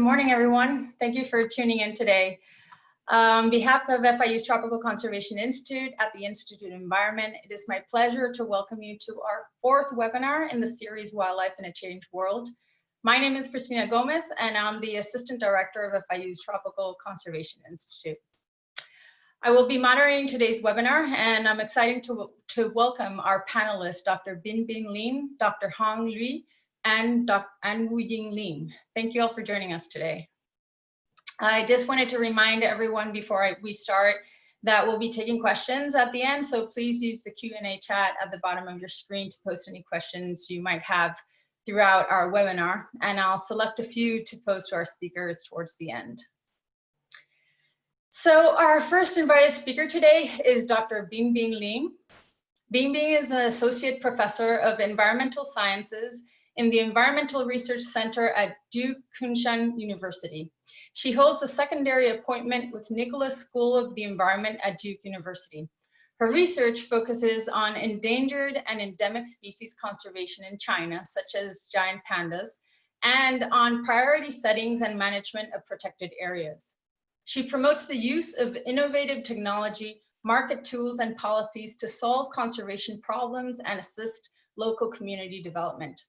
Good morning, everyone. Thank you for tuning in today. On behalf of FIU's Tropical Conservation Institute at the Institute of Environment, it is my pleasure to welcome you to our fourth webinar in the series Wildlife in a Changed World. My name is Christina Gomez, and I'm the Assistant Director of FIU's Tropical Conservation Institute. I will be moderating today's webinar, and I'm excited to welcome our panelists, Dr. Binbin Lin, Dr. Hong Lui, and Wuying Lin. Thank you all for joining us today. I just wanted to remind everyone before we start that we'll be taking questions at the end, so please use the Q&A chat at the bottom of your screen to post any questions you might have throughout our webinar, and I'll select a few to pose to our speakers towards the end. So our first invited speaker today is Dr. Binbin Lin. Binbin is an Associate Professor of Environmental Sciences in the Environmental Research Center at Duke Kunshan University. She holds a secondary appointment with Nicholas School of the Environment at Duke University. Her research focuses on endangered and endemic species conservation in China, such as giant pandas, and on priority settings and management of protected areas. She promotes the use of innovative technology, market tools, and policies to solve conservation problems and assist local community development.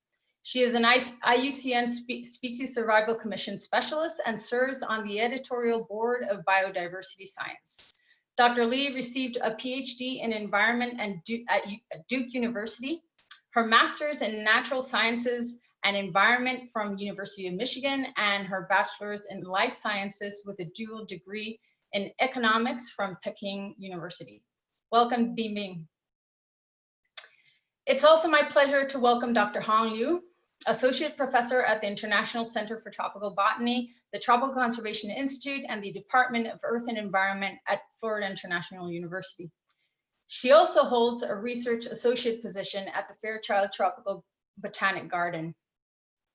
She is an IUCN Species Survival Commission specialist and serves on the editorial board of Biodiversity Science. Dr. Li received a PhD in environment at Duke University, her master's in natural sciences and environment from University of Michigan, and her bachelor's in life sciences with a dual degree in economics from Peking University. Welcome, Binbin. It's also my pleasure to welcome Dr. Hong Liu, Associate Professor at the International Center for Tropical Botany, the Tropical Conservation Institute, and the Department of Earth and Environment at Florida International University. She also holds a research associate position at the Fairchild Tropical Botanic Garden.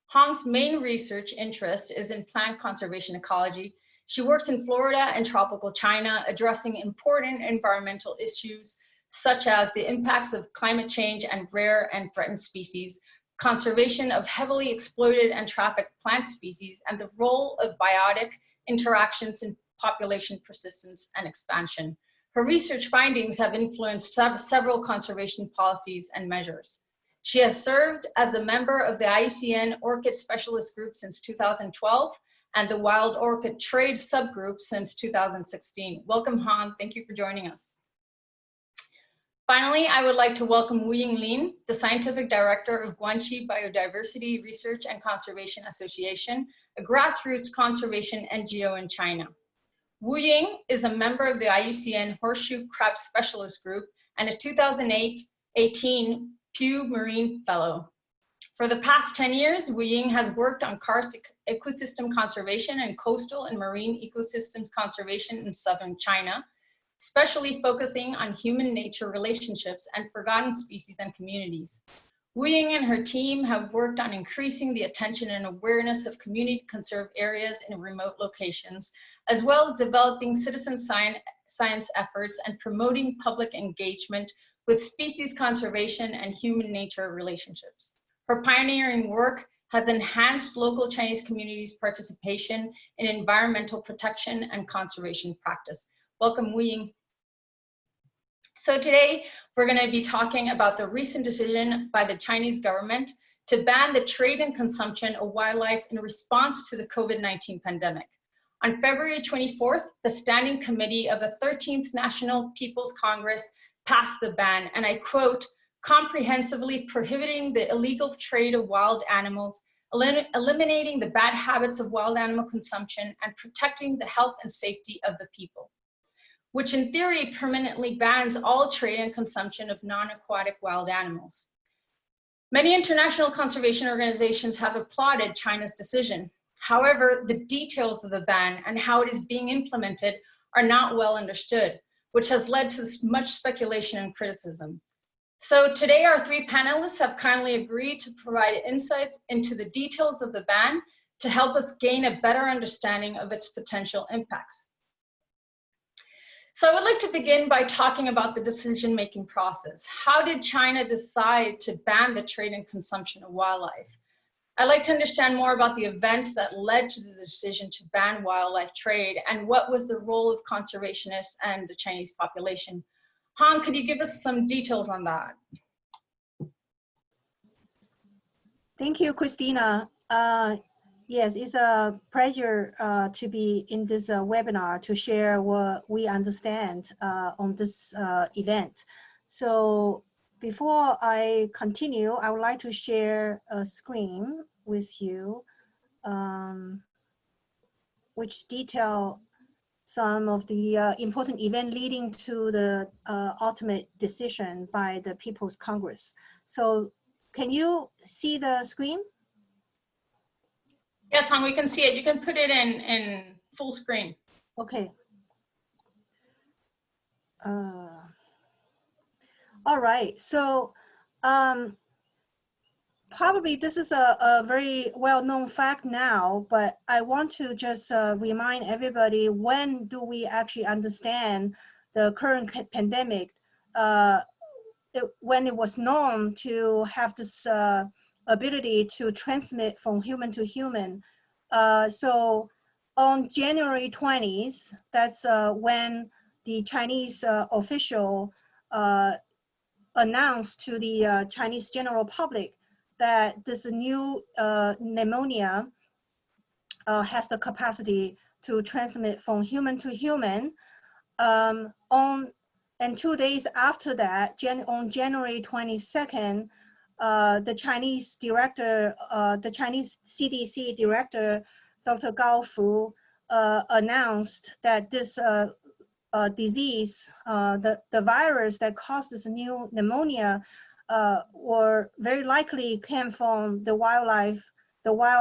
Hong's main research interest is in plant conservation ecology. She works in Florida and tropical China, addressing important environmental issues such as the impacts of climate change and rare and threatened species, conservation of heavily exploited and trafficked plant species, and the role of biotic interactions in population persistence and expansion. Her research findings have influenced several conservation policies and measures. She has served as a member of the IUCN Orchid Specialist Group since 2012 and the Wild Orchid Trade Subgroup since 2016. Welcome, Han. Thank you for joining us. Finally, I would like to welcome Wuying Lin, the Scientific Director of Guanxi Biodiversity Research and Conservation Association, a grassroots conservation NGO in China. Wuying is a member of the IUCN Horseshoe Crab Specialist Group and a 2018 Pew Marine Fellow. For the past 10 years, Wuying has worked on karst ecosystem conservation and coastal and marine ecosystems conservation in southern China, especially focusing on human-nature relationships and forgotten species and communities. Wuying and her team have worked on increasing the attention and awareness of community-conserved areas in remote locations, as well as developing citizen science efforts and promoting public engagement with species conservation and human-nature relationships. Her pioneering work has enhanced local Chinese communities' participation in environmental protection and conservation practice. Welcome, Wuying. So today, we're going to be talking about the recent decision by the Chinese government to ban the trade and consumption of wildlife in response to the COVID-19 pandemic. On February 24th, the Standing Committee of the 13th National People's Congress passed the ban, and I quote, comprehensively prohibiting the illegal trade of wild animals, eliminating the bad habits of wild animal consumption, and protecting the health and safety of the people, which in theory permanently bans all trade and consumption of non-aquatic wild animals. Many international conservation organizations have applauded China's decision. However, the details of the ban and how it is being implemented are not well understood, which has led to much speculation and criticism. So today, our three panelists have kindly agreed to provide insights into the details of the ban to help us gain a better understanding of its potential impacts. So I would like to begin by talking about the decision-making process. How did China decide to ban the trade and consumption of wildlife? I'd like to understand more about the events that led to the decision to ban wildlife trade and what was the role of conservationists and the Chinese population. Han, could you give us some details on that? Thank you, Christina. Yes, it's a pleasure to be in this webinar to share what we understand on this event. So before I continue, I would like to share a screen with you, which detail some of the important event leading to the ultimate decision by the People's Congress. So can you see the screen? Yes, Han, we can see it. You can put it in full screen. Okay. All right. So probably this is a very well-known fact now, but I want to just remind everybody, when do we actually understand the current pandemic? When it was known to have this ability to transmit from human to human. So on January 20th, that's when the Chinese official announced to the Chinese general public that this new pneumonia has the capacity to transmit from human to human. And 2 days after that, on January 22nd, the Chinese director, the Chinese CDC director, Dr. Gao Fu, announced that this disease, the virus that caused this new pneumonia, or very likely came from the wild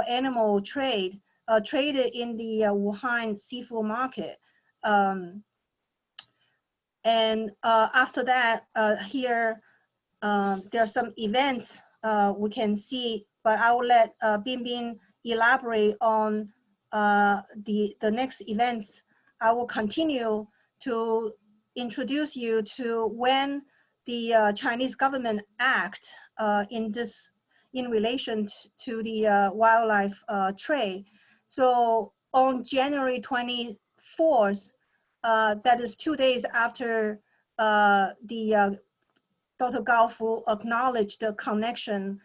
animal trade, traded in the Wuhan seafood market. And after that, here, there are some events we can see, but I will let Binbin elaborate on the next events. I will continue to introduce you to when the Chinese government act in relation to the wildlife trade. So on January 24th, that is 2 days after Dr. Gao Fu acknowledged the connection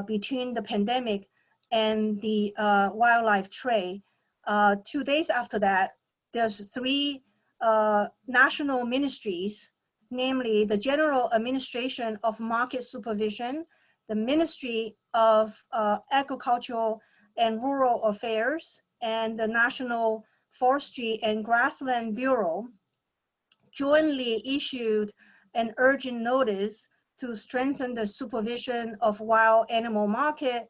between the pandemic and the wildlife trade. 2 days after that, there's 3 national ministries, namely the General Administration of Market Supervision, the Ministry of Agricultural and Rural Affairs, and the National Forestry and Grassland Bureau, jointly issued an urgent notice to strengthen the supervision of wild animal market.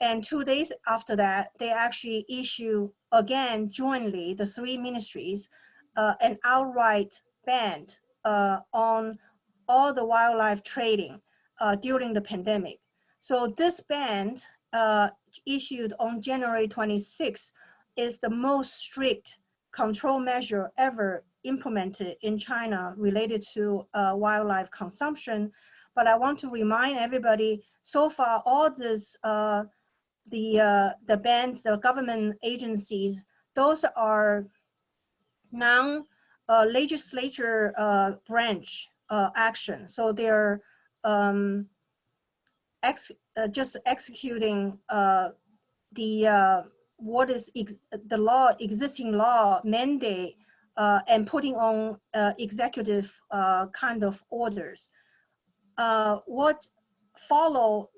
And 2 days after that, they actually issue again jointly, the 3 ministries, an outright ban on all the wildlife trading during the pandemic. So this ban issued on January 26th is the most strict control measure ever implemented in China related to wildlife consumption. But I want to remind everybody, so far all this, the bans, the government agencies, those are non-legislature branch action. So they're just executing what is the law, existing law mandate, and putting on executive kind of orders. What follow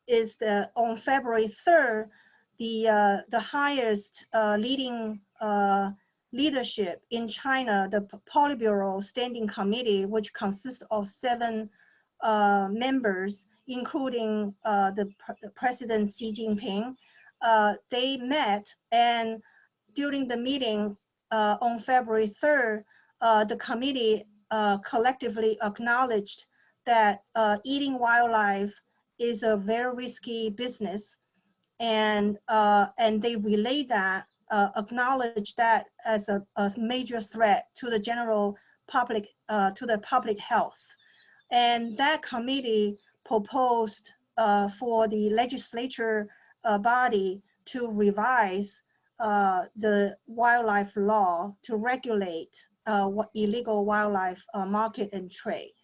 is on February 3rd, the highest leading leadership in China, the Politburo Standing Committee, which consists of 7 members, including the President Xi Jinping, they met, and during the meeting on February 3rd, the committee collectively acknowledged that eating wildlife is a very risky business, and they relayed that, acknowledged that as a major threat to the general public, to the public health. And that committee proposed for the legislature body to revise the wildlife law to regulate illegal wildlife market and trade.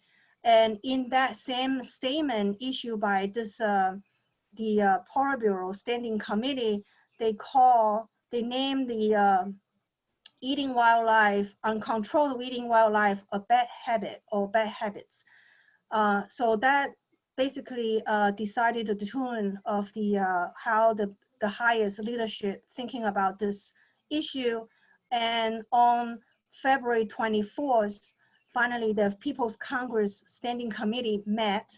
And in that same statement issued by this the Politburo Standing Committee, they named the eating wildlife, uncontrolled eating wildlife, a bad habit or bad habits. So that basically decided the tune of the how the highest leadership thinking about this issue. And on February 24th, finally the People's Congress Standing Committee met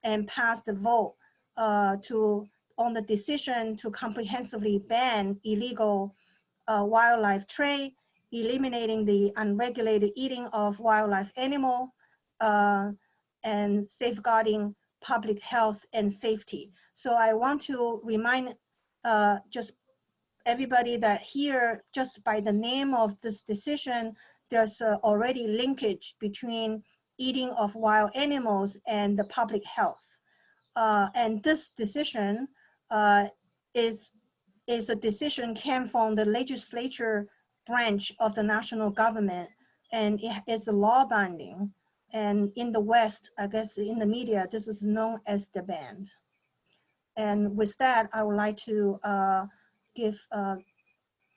and passed the vote on the decision to comprehensively ban illegal wildlife trade, eliminating the unregulated eating of wildlife animal, and safeguarding public health and safety. So I want to remind just everybody that here, just by the name of this decision, there's already linkage between eating of wild animals and the public health. And this decision is a decision came from the legislature branch of the national government, and it is a law binding. And in the West, I guess in the media, this is known as the ban. And with that, I would like to give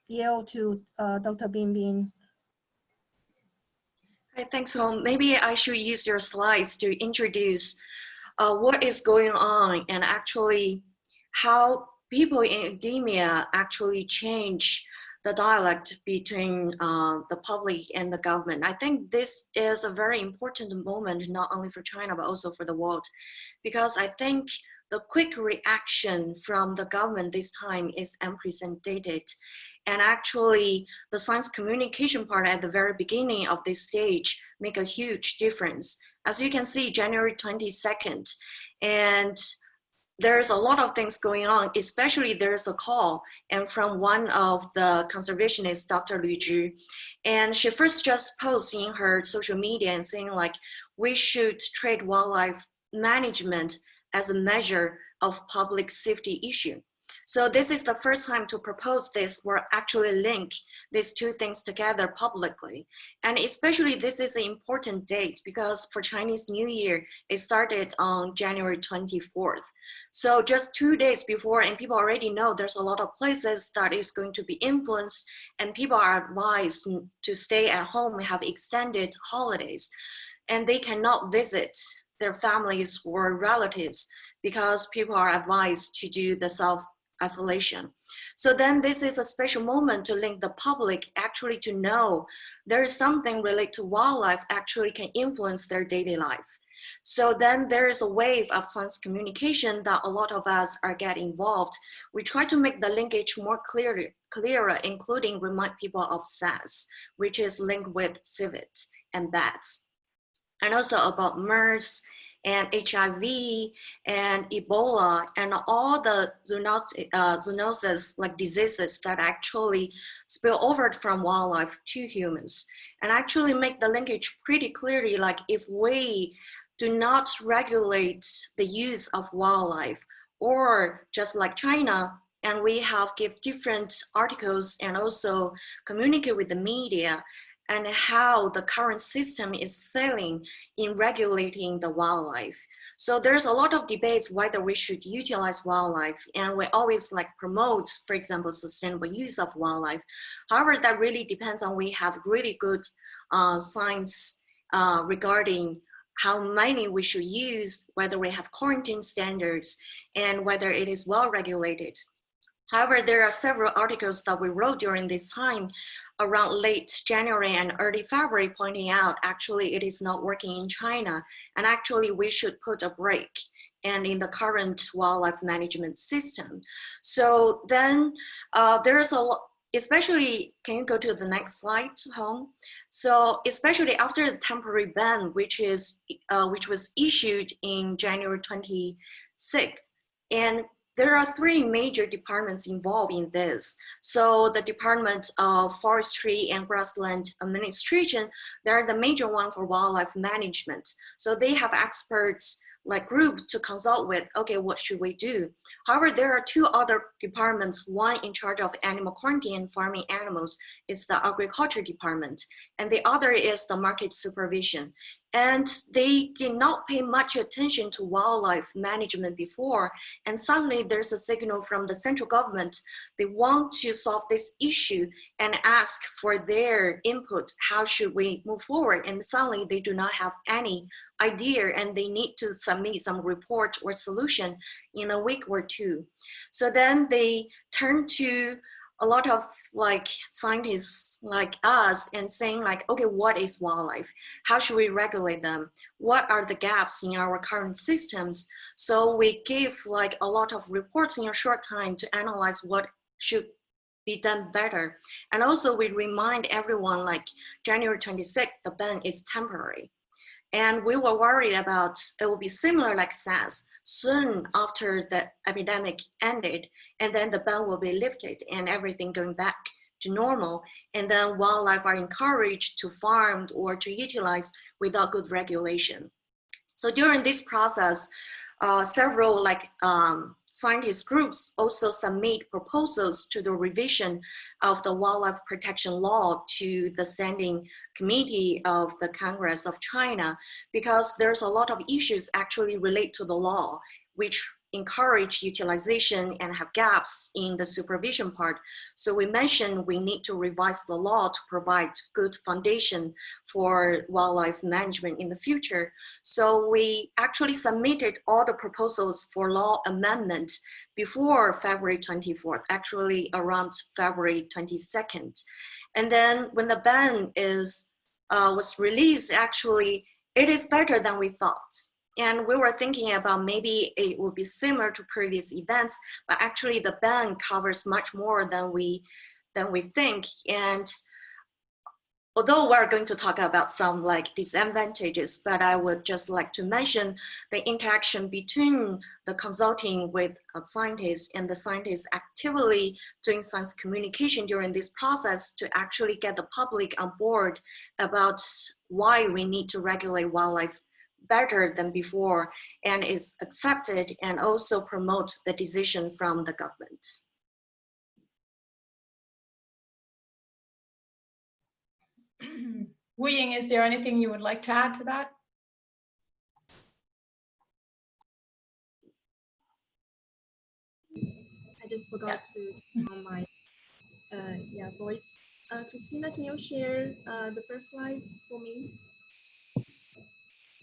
yield to Dr. Binbin. Hi, thanks, Hong. Maybe I should use your slides to introduce what is going on and actually how people in academia actually change the dialect between the public and the government. I think this is a very important moment, not only for China, but also for the world, because I think the quick reaction from the government this time is unprecedented. And actually, the science communication part at the very beginning of this stage make a huge difference. As you can see, January 22nd, and there's a lot of things going on, especially there's a call and from one of the conservationists, Dr. Lu Zhi, and she first just posted in her social media and saying like, we should treat wildlife management as a measure of public safety issue. So this is the first time to propose this or actually link these two things together publicly. And especially this is an important date because for Chinese New Year, it started on January 24th. So just 2 days before, and people already know there's a lot of places that is going to be influenced and people are advised to stay at home and have extended holidays. And they cannot visit their families or relatives because people are advised to do the self-isolation. So then this is a special moment to link the public actually to know there is something related to wildlife actually can influence their daily life. So then there is a wave of science communication that a lot of us are getting involved. We try to make the linkage more clearer, including remind people of SARS, which is linked with civet and bats. And also about MERS and HIV and Ebola and all the zoonosis like diseases that actually spill over from wildlife to humans. And actually make the linkage pretty clearly, like if we do not regulate the use of wildlife, or just like China, and we have give different articles and also communicate with the media, and how the current system is failing in regulating the wildlife. So there's a lot of debates whether we should utilize wildlife, and we always like promote, for example, sustainable use of wildlife. However, that really depends on we have really good science regarding how many we should use, whether we have quarantine standards, and whether it is well regulated. However, there are several articles that we wrote during this time around late January and early February pointing out actually it is not working in China and actually we should put a break and in the current wildlife management system. So then there's a lot, especially, can you go to the next slide, Hong? So especially after the temporary ban, which was issued in January 26th, and there are three major departments involved in this. So the Department of Forestry and Grassland Administration, they're the major one for wildlife management. So they have experts like group to consult with, okay, what should we do? However, there are two other departments, one in charge of animal quarantine and farming animals is the agriculture department, and the other is the market supervision. And they did not pay much attention to wildlife management before, and suddenly there's a signal from the central government. They want to solve this issue and ask for their input. How should we move forward? And suddenly they do not have any idea, and they need to submit some report or solution in a week or two. So then they turn to a lot of like scientists like us and saying like, okay, what is wildlife? How should we regulate them? What are the gaps in our current systems? So we give like a lot of reports in a short time to analyze what should be done better. And also we remind everyone like January 26th, the ban is temporary. And we were worried about it will be similar like SARS. Soon after the epidemic ended, and then the ban will be lifted and everything going back to normal. And then wildlife are encouraged to farm or to utilize without good regulation. So during this process, several like scientist groups also submit proposals to the revision of the wildlife protection law to the standing committee of the Congress of China, because there's a lot of issues actually relate to the law, which encourage utilization and have gaps in the supervision part. So we mentioned we need to revise the law to provide good foundation for wildlife management in the future. So we actually submitted all the proposals for law amendment before February 24th, actually around February 22nd. And then when the ban was released, actually, it is better than we thought. And we were thinking about maybe it would be similar to previous events, but actually the ban covers much more than we think. And although we're going to talk about some like disadvantages, but I would just like to mention the interaction between the consulting with scientists and the scientists actively doing science communication during this process to actually get the public on board about why we need to regulate wildlife better than before, and is accepted, and also promote the decision from the government. Wuying, is there anything you would like to add to that? I just forgot to turn on my voice. Christina, can you share the first slide for me?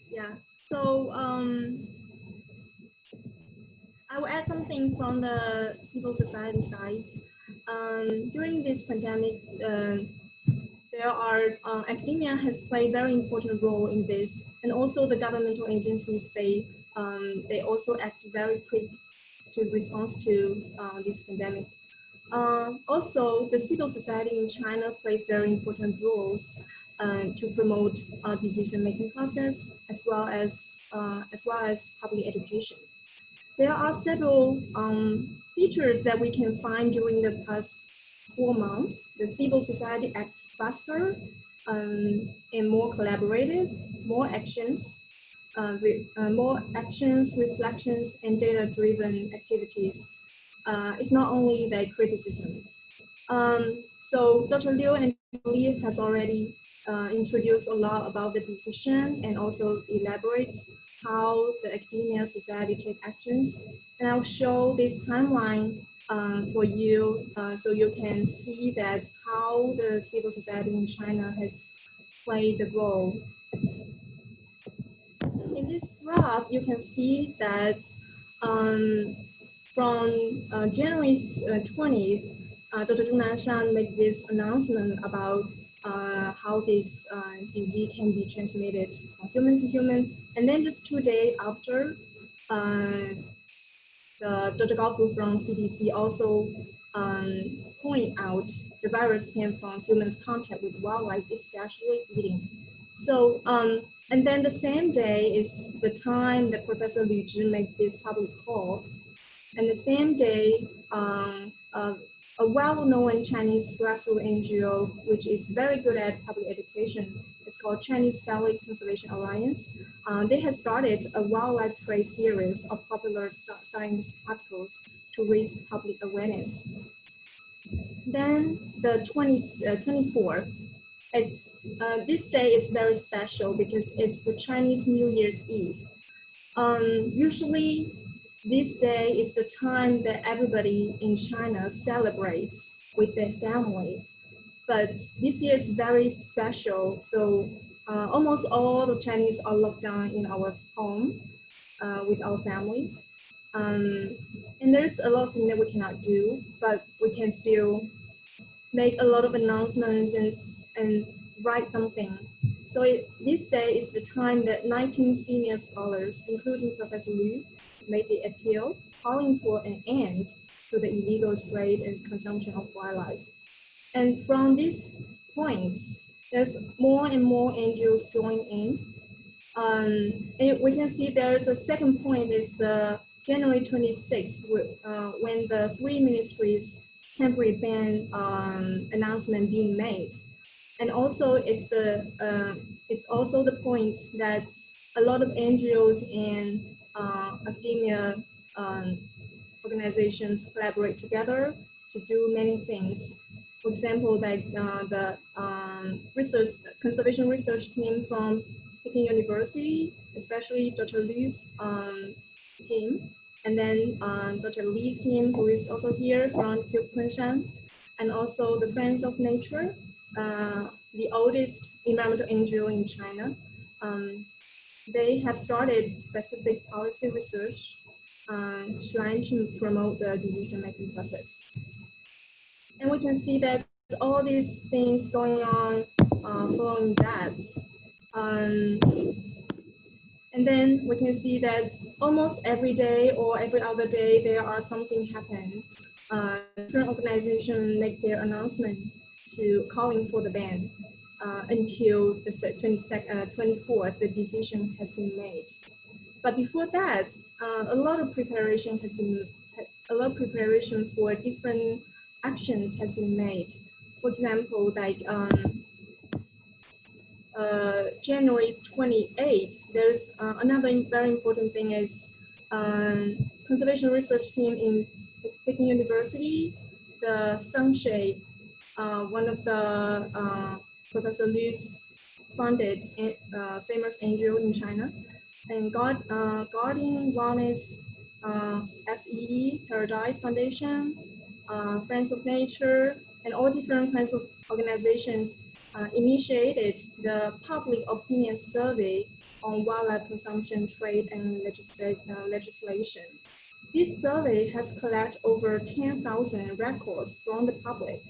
Yeah, so I will add something from the civil society side. During this pandemic, there are academia has played very important role in this, and also the governmental agencies, they also act very quick to respond to this pandemic. Also, the civil society in China plays very important roles to promote decision-making process as well as public education. There are several features that we can find during the past 4 months. The civil society acts faster and more collaborative, more actions, reflections, and data-driven activities. It's not only the criticism. So Dr. Liu and Li has already introduced a lot about the decision and also elaborate how the academia society take actions. And I'll show this timeline for you so you can see that how the civil society in China has played the role. In this graph, you can see that from January 20th, Dr. Zhu Nanshan made this announcement about how this disease can be transmitted from human to human. And then just 2 days after, Dr. Gao Fu from CDC also point out the virus came from humans' contact with wildlife, especially eating. So, and then the same day is the time that Professor Liu Zhi made this public call. And the same day, a well-known Chinese grassroots NGO, which is very good at public education, It's called Chinese Family Conservation Alliance. They have started a wildlife trade series of popular science articles to raise public awareness. Then the 24th, this day is very special because it's the Chinese New Year's Eve. Usually, this day is the time that everybody in China celebrates with their family. But this year is very special, so almost all the Chinese are locked down in our home with our family. And there's a lot of things that we cannot do, but we can still make a lot of announcements and write something. So this day is the time that 19 senior scholars, including Professor Liu, made the appeal, calling for an end to the illegal trade and consumption of wildlife. And from this point, there's more and more NGOs join in. And we can see there's a second point is the January 26th, when the three ministries temporary ban announcement being made. And also it's also the point that a lot of NGOs and academia organizations collaborate together to do many things. For example, like the conservation research team from Peking University, especially Dr. Liu's team, and then Dr. Li's team, who is also here from Kunshan, and also the Friends of Nature, the oldest environmental NGO in China. They have started specific policy research trying to promote the decision-making process. And we can see that all these things going on following that. And then we can see that almost every day or every other day, there are something happen. Different organizations make their announcement to calling for the ban until the 24th, the decision has been made. But before that, a lot of preparation for different actions has been made. For example, like January 28th, there's another very important thing is conservation research team in Peking University, the Sunshade, one of the Professor Liu's funded famous NGO in China, and Guardian Wellness, SEE, Paradise Foundation, Friends of Nature, and all different kinds of organizations initiated the public opinion survey on wildlife consumption, trade, and legislation. This survey has collected over 10,000 records from the public,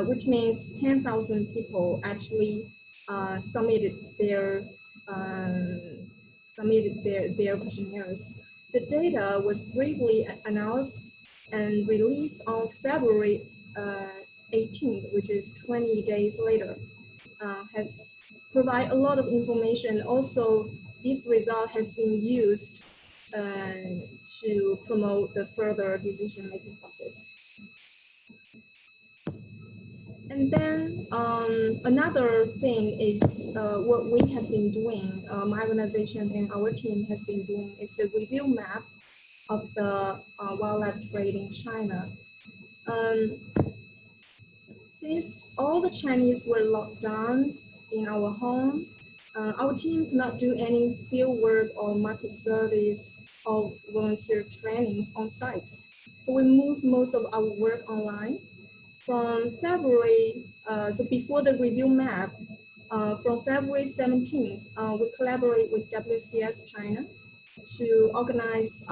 which means 10,000 people actually submitted their questionnaires. The data was briefly analyzed and released on February 18th, which is 20 days later, has provided a lot of information. Also, this result has been used to promote the further decision-making process. And then another thing is what we have been doing, my organization and our team has been doing is the review map of the wildlife trade in China. Since all the Chinese were locked down in our home, our team could not do any field work or market service or volunteer trainings on site. So we moved most of our work online. From February, so before the review map, from February 17th, we collaborate with WCS China to organize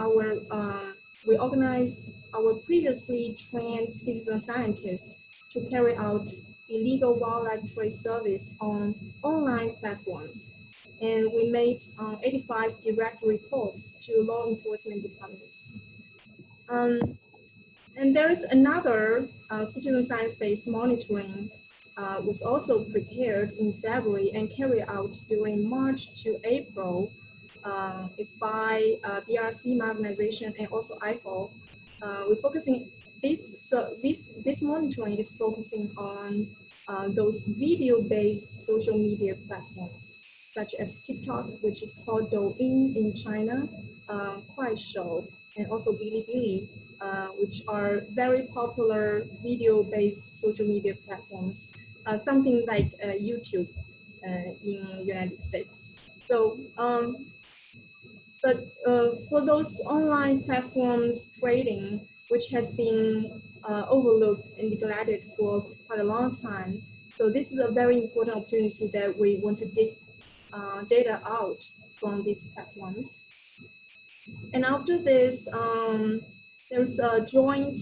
we organized our previously trained citizen scientists to carry out illegal wildlife trade service on online platforms. And we made 85 direct reports to law enforcement departments. And there is another citizen science-based monitoring was also prepared in February and carried out during March to April. It's by BRC, my organization, and also IFO. We're focusing this monitoring is focusing on those video-based social media platforms, such as TikTok, which is called Douyin in China, Kuaishou, and also Bilibili, which are very popular video-based social media platforms, something like YouTube in the United States. So, for those online platforms trading, which has been overlooked and neglected for quite a long time, so this is a very important opportunity that we want to dig data out from these platforms. And after this, there's a joint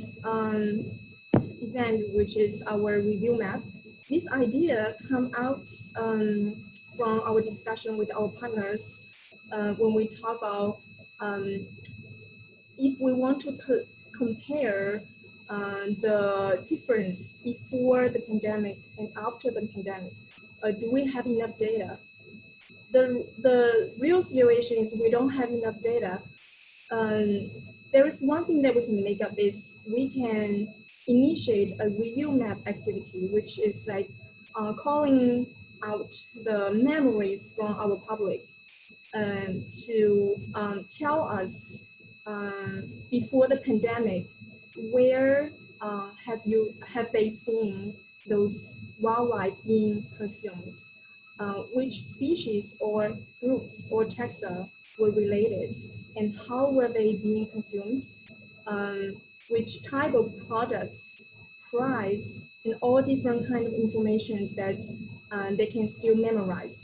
event, which is our review map. This idea come out from our discussion with our partners when we talk about if we want to compare the difference before the pandemic and after the pandemic, do we have enough data? The real situation is we don't have enough data. There is one thing that we can make up is we can initiate a review map activity, which is like calling out the memories from our public to tell us before the pandemic, where have they seen those wildlife being consumed? Which species or groups or taxa were related, and how were they being consumed? Which type of products, price, and all different kind of information that they can still memorize.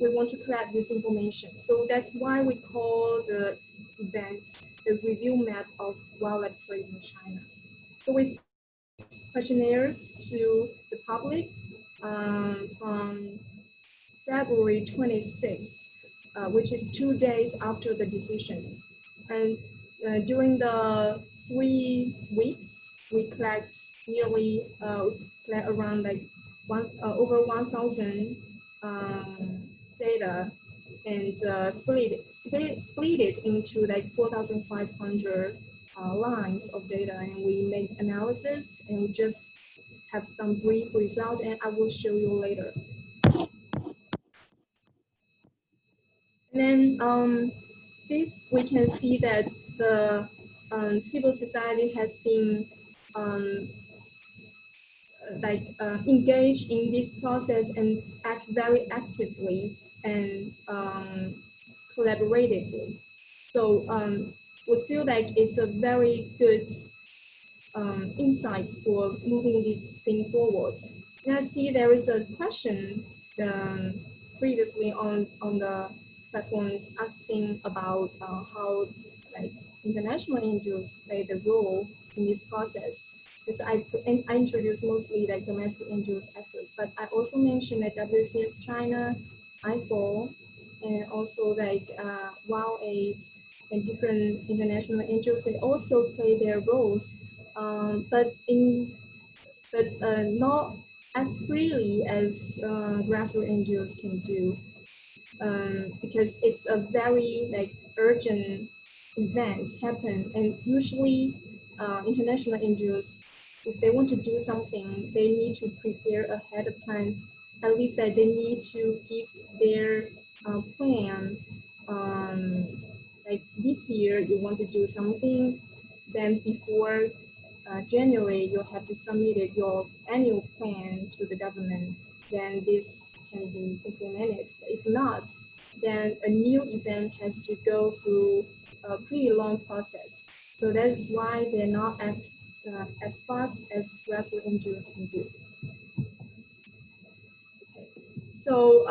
We want to collect this information. So that's why we call the event the review map of wildlife trade in China. So we sent questionnaires to the public from February 26th, which is 2 days after the decision. And during the 3 weeks, we collect nearly around like over 1,000 data, and split it into like 4,500 lines of data, and we make analysis, and we just have some brief result, and I will show you later. And then this, we can see that the civil society has been engaged in this process and act very actively and collaboratively. So we feel like it's a very good insight for moving this thing forward. Now see there is a question previously on the platforms asking about how like international NGOs play the role in this process. Because I introduced mostly like domestic NGOs actors, but I also mentioned that WCS China, IFO, and also like WildAid and different international NGOs, they also play their roles, but not as freely as grassroots NGOs can do, because it's a very like urgent event happen, and usually international NGOs, if they want to do something, they need to prepare ahead of time. At least that they need to give their plan. Like this year, you want to do something, then before January, you have to submit your annual plan to the government. Then this can be implemented. If not, then a new event has to go through a pretty long process. So that is why they're not act as fast as grassroots NGOs can do. Okay. So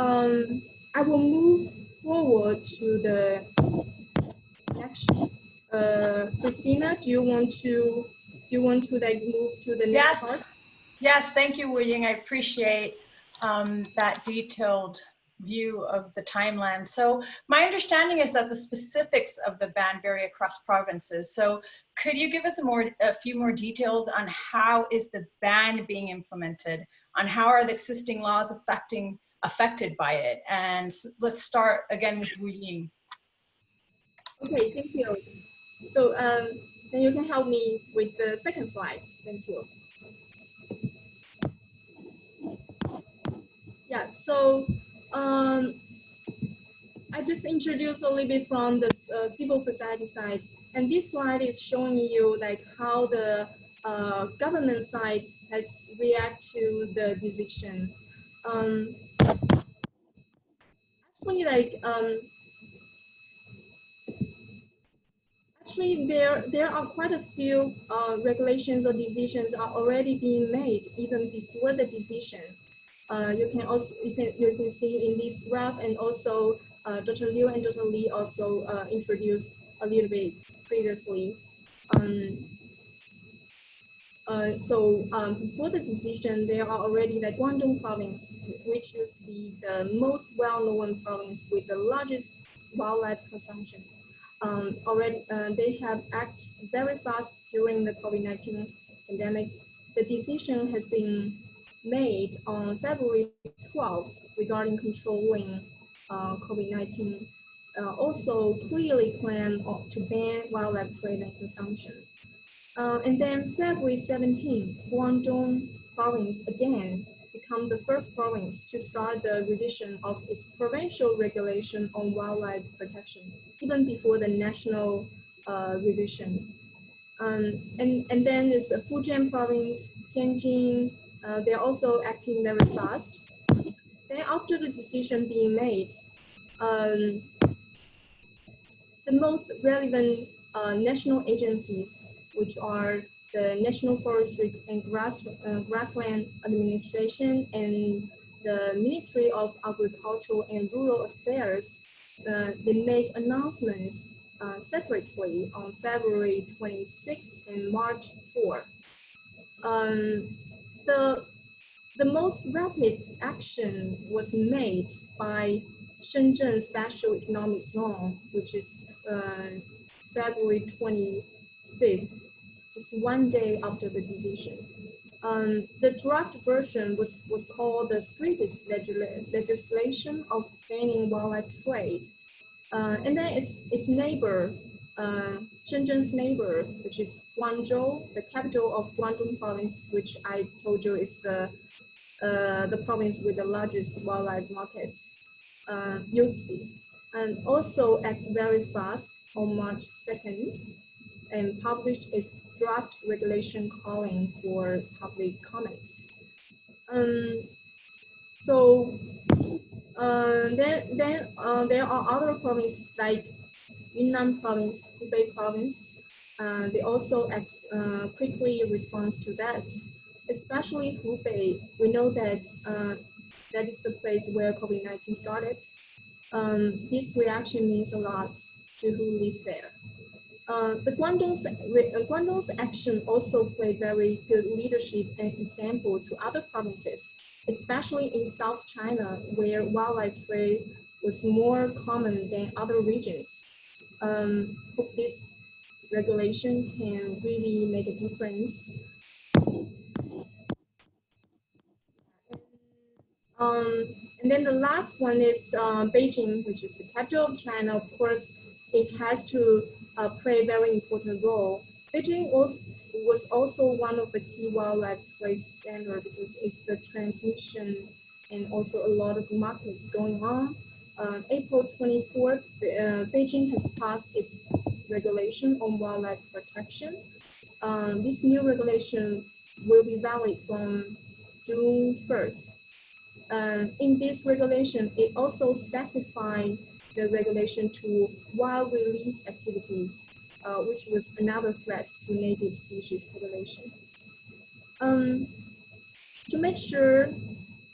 I will move forward to the next. Christina, do you want to like move to the next part? Yes, thank you, Wuying. I appreciate that detailed view of the timeline. So my understanding is that the specifics of the ban vary across provinces. So could you give us a few more details on how is the ban being implemented, on how are the existing laws affected by it? And let's start again with Wuying. Okay, thank you. So then you can help me with the second slide. Thank you. Yeah, so I just introduced a little bit from the civil society side, and this slide is showing you like how the government side has reacted to the decision. Actually, like actually there are quite a few regulations or decisions are already being made even before the decision. You can see in this graph, and also Dr. Liu and Dr. Li also introduced a little bit previously. Before the decision, there are already like Guangdong province, which used to be the most well-known province with the largest wildlife consumption. They have acted very fast during the COVID-19 pandemic. The decision has been made on February 12th regarding controlling COVID-19. Also clearly plan to ban wildlife trade and consumption. And then February 17th, Guangdong province again become the first province to start the revision of its provincial regulation on wildlife protection, even before the national revision. And then it's the Fujian province, Tianjin, they're also acting very fast. Then after the decision being made, the most relevant national agencies, which are the National Forestry and Grassland Administration and the Ministry of Agriculture and Rural Affairs, they make announcements separately on February 26 and March 4. The most rapid action was made by Shenzhen Special Economic Zone, which is February 25th, just one day after the decision. The draft version was called the strictest legislation of banning wildlife trade. And then its neighbor, Shenzhen's neighbor, which is Guangzhou, the capital of Guangdong province, which I told you is the province with the largest wildlife markets, used to, and also act very fast on March 2nd and published its draft regulation calling for public comments. Then there are other provinces like Yunnan province, Hubei province. They also act quickly response to that. Especially Hubei, we know that that is the place where COVID-19 started. This reaction means a lot to who live there. The Guangdong's action also played very good leadership and example to other provinces, especially in South China, where wildlife trade was more common than other regions. Hope this regulation can really make a difference. And then the last one is Beijing, which is the capital of China. Of course, it has to play a very important role. Beijing was also one of the key wildlife trade centers because it's the transmission and also a lot of markets going on. April 24th, Beijing has passed its regulation on wildlife protection. This new regulation will be valid from June 1st. In this regulation, it also specified the regulation to wild release activities, which was another threat to native species population. To make sure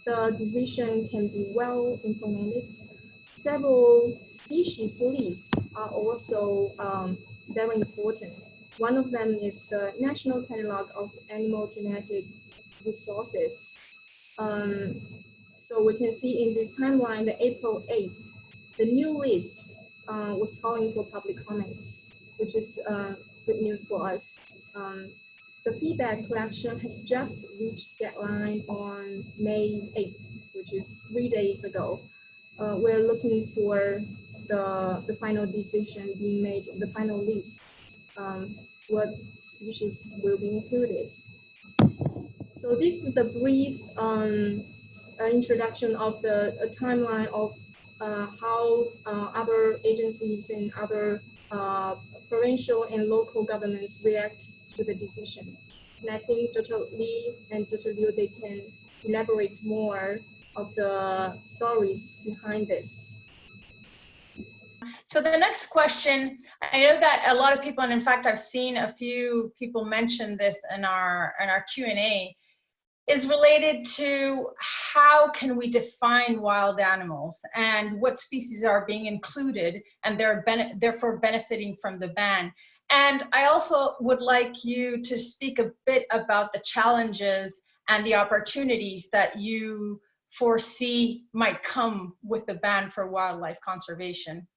the decision can be well implemented, several species lists are also very important. One of them is the National Catalogue of Animal Genetic Resources. So we can see in this timeline, the April 8th, the new list was calling for public comments, which is good news for us. The feedback collection has just reached deadline on May 8th, which is 3 days ago. We're looking for the final decision being made, the final list what species will be included. So this is the brief introduction of the timeline of how other agencies and other provincial and local governments react to the decision. And I think Dr. Li and Dr. Liu, they can elaborate more of the stories behind this. So the next question, I know that a lot of people, and in fact, I've seen a few people mention this in our Q&A, is related to how can we define wild animals and what species are being included and they're therefore benefiting from the ban. And I also would like you to speak a bit about the challenges and the opportunities that you foresee might come with the ban for wildlife conservation.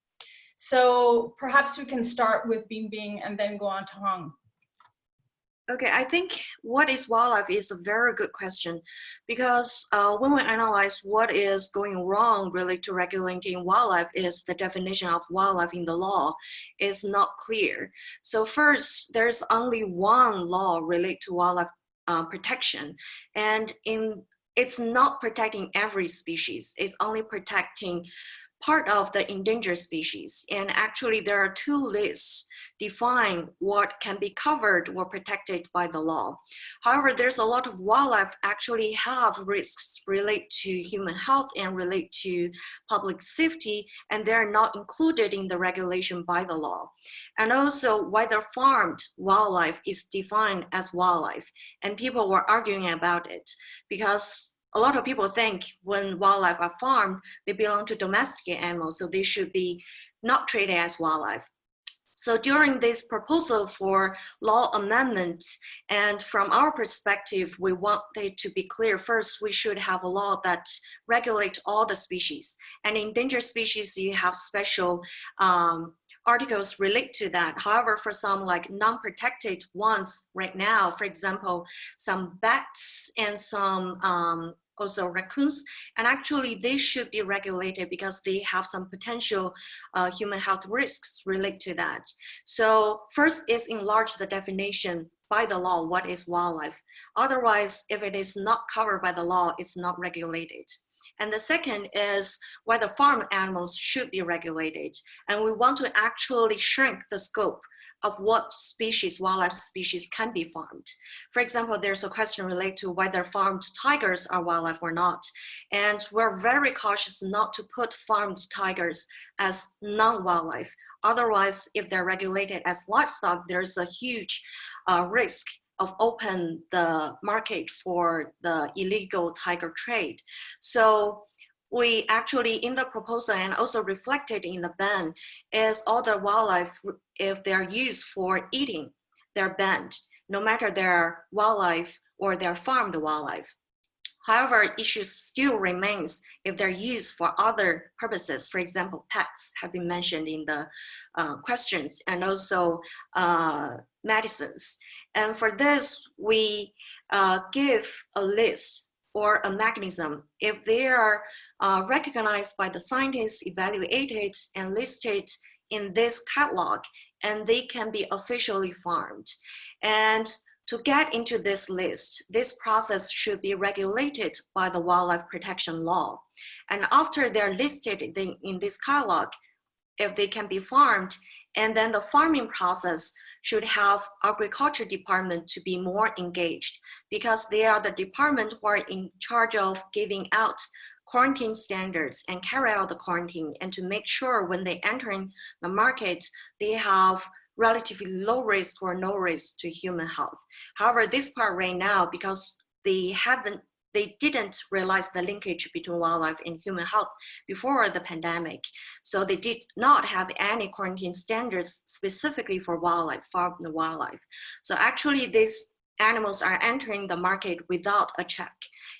So perhaps we can start with Binbin and then go on to Hong. Okay, I think what is wildlife is a very good question, because when we analyze what is going wrong related to regulating wildlife is the definition of wildlife in the law is not clear. So first, there's only one law related to wildlife protection, and it's not protecting every species, it's only protecting part of the endangered species. And actually there are two lists define what can be covered or protected by the law. However, there's a lot of wildlife actually have risks related to human health and relate to public safety, and they're not included in the regulation by the law. And also whether farmed wildlife is defined as wildlife, and people were arguing about it because a lot of people think when wildlife are farmed, they belong to domestic animals, so they should be not treated as wildlife. So during this proposal for law amendment, and from our perspective, we want it to be clear. First, we should have a law that regulates all the species. And endangered species, you have special articles relate to that. However, for some like non-protected ones right now, for example, some bats and some also raccoons, and actually they should be regulated because they have some potential human health risks related to that. So first is enlarge the definition by the law, what is wildlife? Otherwise, if it is not covered by the law, it's not regulated. And the second is whether farm animals should be regulated. And we want to actually shrink the scope of what species, wildlife species can be farmed. For example, there's a question related to whether farmed tigers are wildlife or not. And we're very cautious not to put farmed tigers as non-wildlife. Otherwise, if they're regulated as livestock, there's a huge risk of open the market for the illegal tiger trade. So we actually, in the proposal and also reflected in the ban, is all the wildlife, if they're used for eating, they're banned, no matter they're wildlife or they're farmed wildlife. However, issues still remains if they're used for other purposes. For example, pets have been mentioned in the questions, and also medicines. And for this, we give a list or a mechanism. If they are recognized by the scientists, evaluated and listed in this catalog, and they can be officially farmed. And to get into this list, this process should be regulated by the wildlife protection law. And after they're listed in this catalog, if they can be farmed, and then the farming process should have agriculture department to be more engaged, because they are the department who are in charge of giving out quarantine standards and carry out the quarantine, and to make sure when they enter in the market, they have relatively low risk or no risk to human health. However, this part right now, because they didn't realize the linkage between wildlife and human health before the pandemic. So they did not have any quarantine standards specifically for wildlife, farmed wildlife. So actually these animals are entering the market without a check,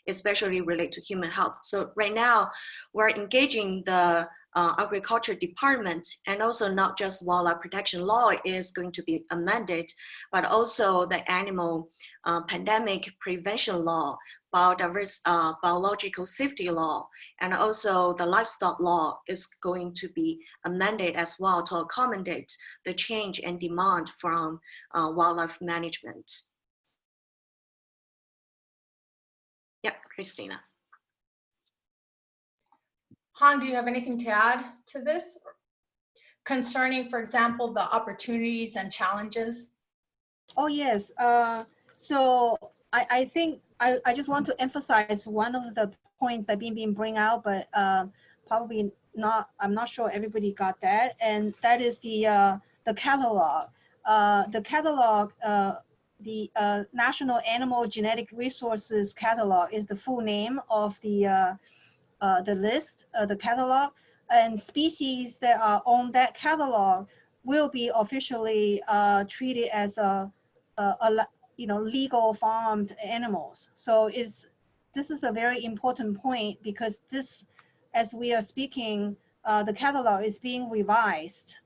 especially related to human health. So right now we're engaging the agriculture department, and also not just wildlife protection law is going to be amended, but also the animal pandemic prevention law biological safety law, and also the livestock law is going to be amended as well to accommodate the change and demand from wildlife management. Yep, Christina. Han, do you have anything to add to this concerning, for example, the opportunities and challenges? Oh, yes. So I think I just want to emphasize one of the points that Binbin bring out, but probably not, I'm not sure everybody got that. And that is the catalog. The catalog, the National Animal Genetic Resources Catalog is the full name of the list, the catalog, and species that are on that catalog will be officially treated as legal farmed animals. So this is a very important point, because this, as we are speaking, the catalog is being revised,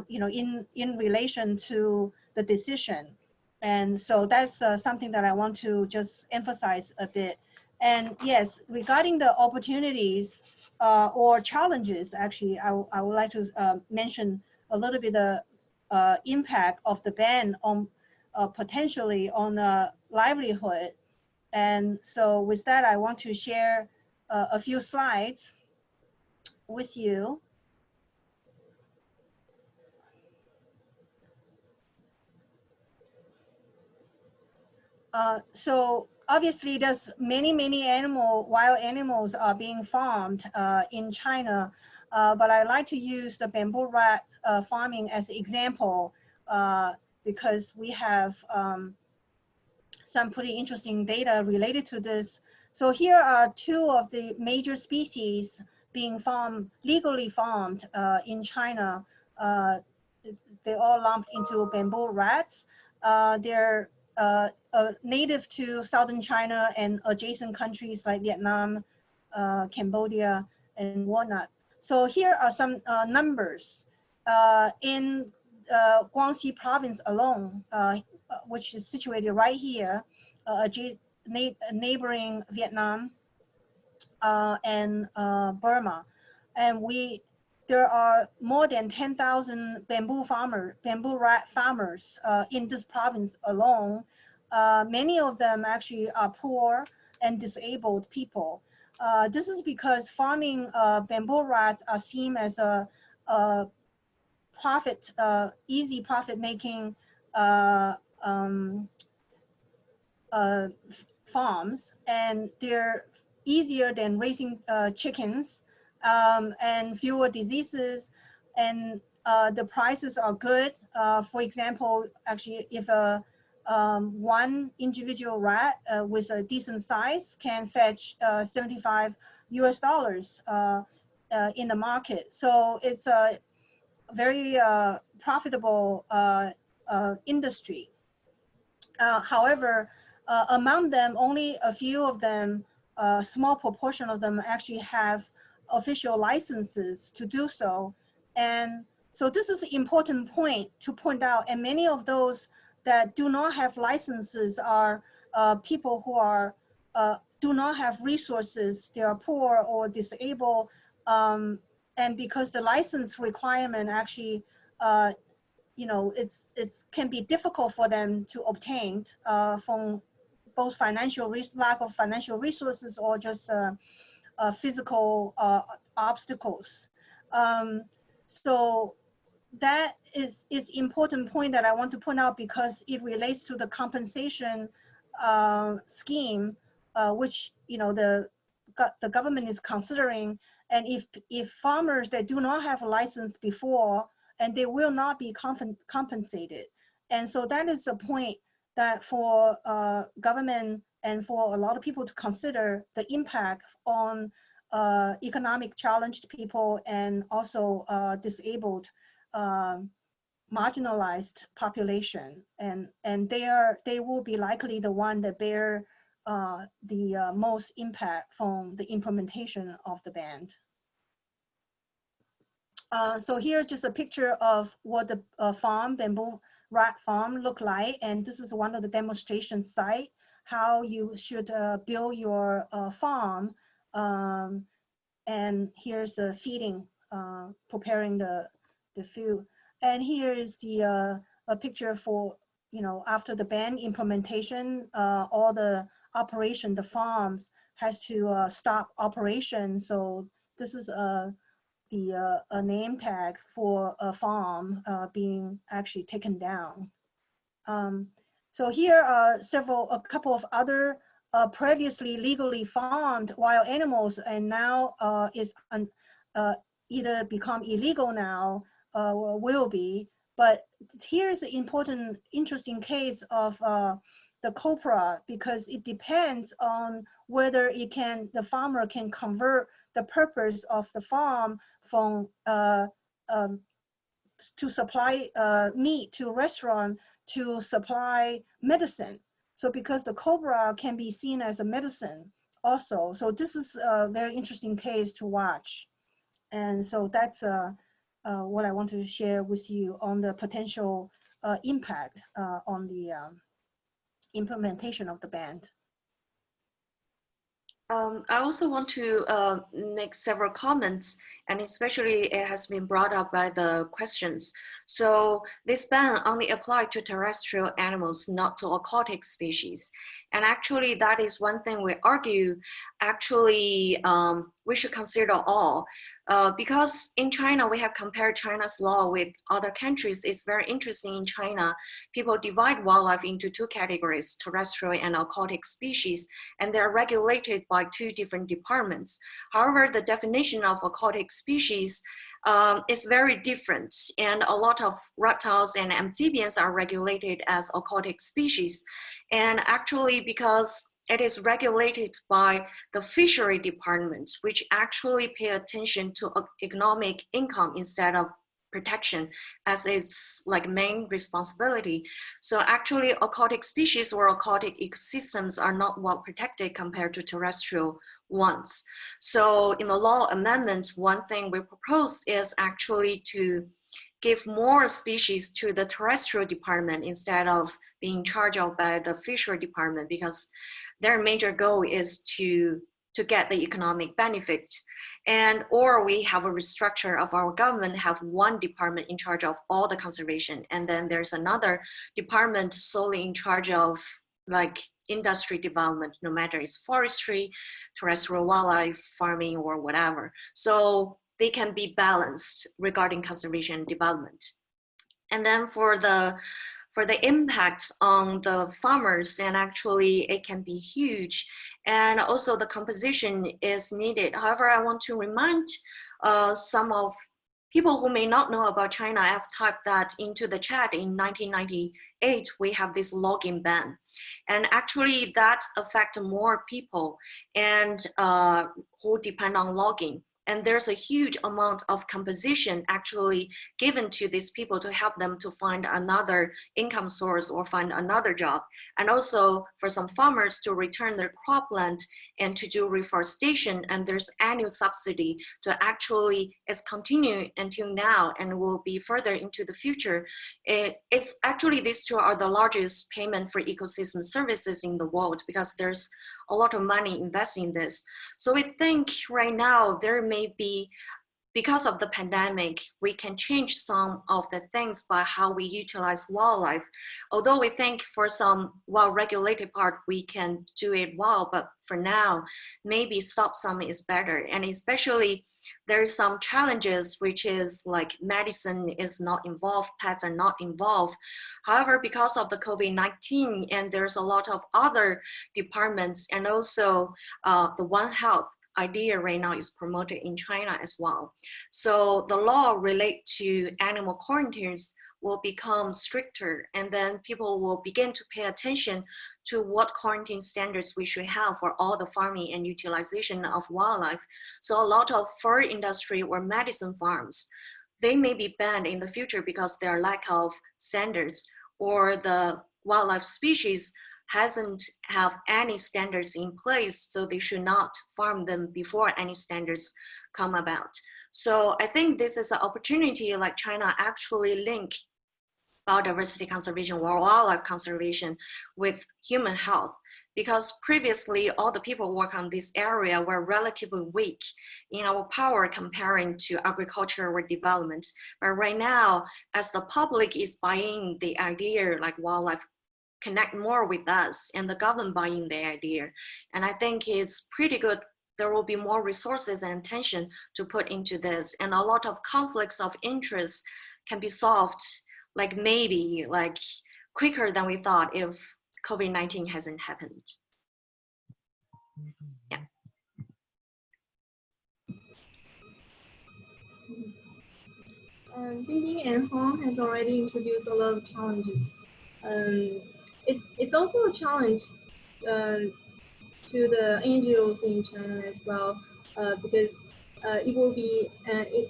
in relation to the decision. And so that's something that I want to just emphasize a bit. And yes, regarding the opportunities or challenges, actually, I would like to mention a little bit the impact of the ban on potentially on livelihood. And so with that, I want to share a few slides with you. So obviously there's many wild animals are being farmed in China, but I like to use the bamboo rat farming as an example because we have some pretty interesting data related to this. So here are two of the major species being legally farmed in China. They're all lumped into bamboo rats. They're native to southern China and adjacent countries like Vietnam, Cambodia, and whatnot. So here are some numbers. In Guanxi province alone, which is situated right here, neighboring Vietnam and Burma. And there are more than 10,000 bamboo rat farmers in this province alone. Many of them actually are poor and disabled people. This is because farming bamboo rats are seen as a easy profit-making farms, and they're easier than raising chickens, and fewer diseases, and the prices are good. For example, actually, if one individual rat with a decent size can fetch $75 in the market. So it's a very profitable industry. However, among them, only a few of them, a small proportion of them actually have official licenses to do so. And so this is an important point to point out. And many of those that do not have licenses are people who are do not have resources. They are poor or disabled. And because the license requirement actually it can be difficult for them to obtain from both lack of financial resources or just physical obstacles. So that is important point that I want to point out, because it relates to the compensation scheme, which the government is considering. And if farmers that do not have a license before, and they will not be compensated. And so that is a point that for government and for a lot of people to consider the impact on economic challenged people and also disabled, marginalized population. And they will be likely the one that bear the most impact from the implementation of the ban. So here's just a picture of what the bamboo rat farm look like, and this is one of the demonstration site. how you should build your farm. And here's the feeding, preparing the food. And here is the a picture for, you know, after the ban implementation, all the operation, the farms has to stop operation. So this is a name tag for a farm being actually taken down. So here are a couple of other previously legally farmed wild animals, and now is either become illegal now, will be. But here's an important, interesting case of the copra, because it depends on whether the farmer can convert the purpose of the farm from to supply meat to restaurant to supply medicine. So because the cobra can be seen as a medicine also. So this is a very interesting case to watch. And so that's what I want to share with you on the potential impact on the implementation of the ban. I also want to make several comments, and especially it has been brought up by the questions. So this ban only applies to terrestrial animals, not to aquatic species. And actually that is one thing we argue, actually we should consider all. Because in China, we have compared China's law with other countries. It's very interesting in China, people divide wildlife into two categories, terrestrial and aquatic species, and they're regulated by two different departments. However, the definition of aquatic species is very different, and a lot of reptiles and amphibians are regulated as aquatic species. And actually, because it is regulated by the fishery department, which actually pay attention to economic income instead of protection as its like main responsibility. So actually aquatic species or aquatic ecosystems are not well protected compared to terrestrial ones. So in the law amendment, one thing we propose is actually to give more species to the terrestrial department instead of being charged out by the fishery department, because their major goal is to get the economic benefit. And or we have a restructure of our government, have one department in charge of all the conservation, and then there's another department solely in charge of like industry development, no matter it's forestry, terrestrial wildlife, farming, or whatever. So they can be balanced regarding conservation and development. And then for the impacts on the farmers, and actually it can be huge, and also the composition is needed. However, I want to remind some of people who may not know about China. I've typed that into the chat. In 1998, we have this logging ban, and actually that affects more people and who depend on logging. And there's a huge amount of composition actually given to these people to help them to find another income source or find another job. And also for some farmers to return their cropland and to do reforestation. And there's annual subsidy to actually, it's continuing until now and will be further into the future. It's actually, these two are the largest payment for ecosystem services in the world, because there's a lot of money investing in this. So we think right now there may be, because of the pandemic, we can change some of the things by how we utilize wildlife. Although we think for some well-regulated part, we can do it well, but for now, maybe stop some is better. And especially there's some challenges, which is like medicine is not involved, pets are not involved. However, because of the COVID-19, and there's a lot of other departments, and also the One Health idea right now is promoted in China as well. So the law relate to animal quarantines will become stricter, and then people will begin to pay attention to what quarantine standards we should have for all the farming and utilization of wildlife. So a lot of fur industry or medicine farms, they may be banned in the future because there are lack of standards, or the wildlife species hasn't have any standards in place, so they should not farm them before any standards come about. So I think this is an opportunity, like China actually link biodiversity conservation or wildlife conservation with human health, because previously all the people work on this area were relatively weak in our power comparing to agriculture or development. But right now, as the public is buying the idea like wildlife connect more with us and the government buying the idea, and I think it's pretty good. There will be more resources and attention to put into this, and a lot of conflicts of interest can be solved, like maybe like quicker than we thought if COVID-19 hasn't happened. Yeah. Binbin and Hong has already introduced a lot of challenges. It's also a challenge to the NGOs in China as well, because it will be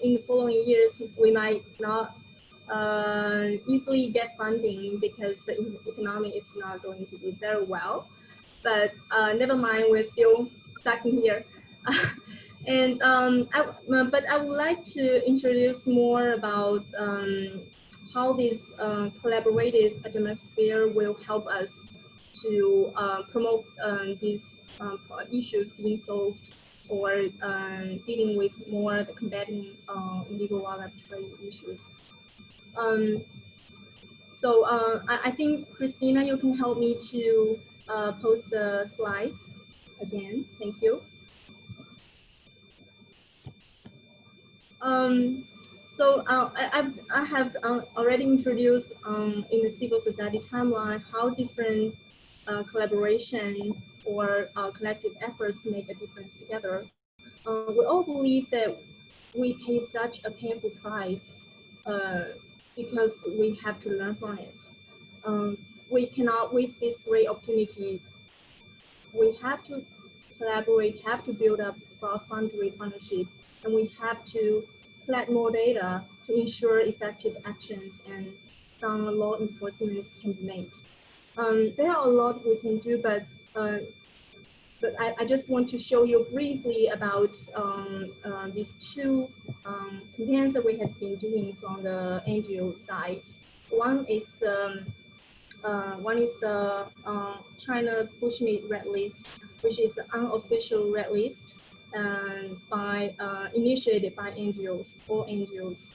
in the following years we might not easily get funding because the economy is not going to do very well. But never mind, we're still stuck in here. But I would like to introduce more about how this collaborative atmosphere will help us to promote these issues being solved, or dealing with more the combating illegal wildlife trade issues. I think, Christina, you can help me to post the slides again. Thank you. I have already introduced in the civil society timeline how different collaboration or collective efforts make a difference together. We all believe that we pay such a painful price because we have to learn from it. We cannot waste this great opportunity. We have to collaborate, have to build up cross-boundary partnership, and we have to collect more data to ensure effective actions and some law enforcement can be made. There are a lot we can do, but I just want to show you briefly about these two campaigns that we have been doing from the NGO side. One is the China Bushmeat Red List, which is an unofficial red list initiated by NGOs, all NGOs.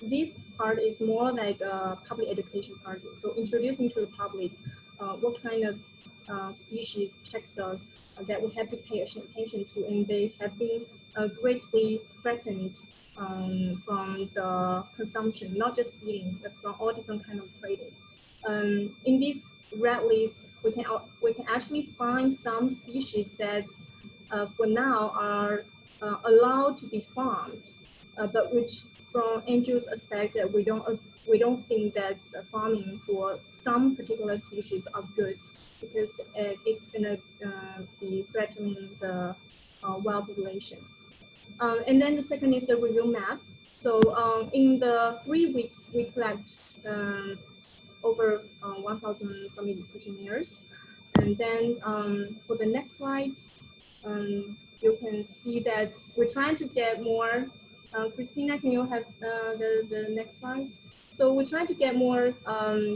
This part is more like a public education part. So introducing to the public what kind of species, taxa that we have to pay attention to, and they have been greatly threatened from the consumption, not just eating, but from all different kinds of trading. In this red list, we can actually find some species that for now are allowed to be farmed, but which from NGOs' aspect, we don't think that farming for some particular species are good, because it's gonna be threatening the wild population. And then the second is the review map. So in the 3 weeks, we collect over 1,000 summit questionnaires. And then for the next slide, you can see that we're trying to get more. Christina, can you have the next slide? So we're trying to get more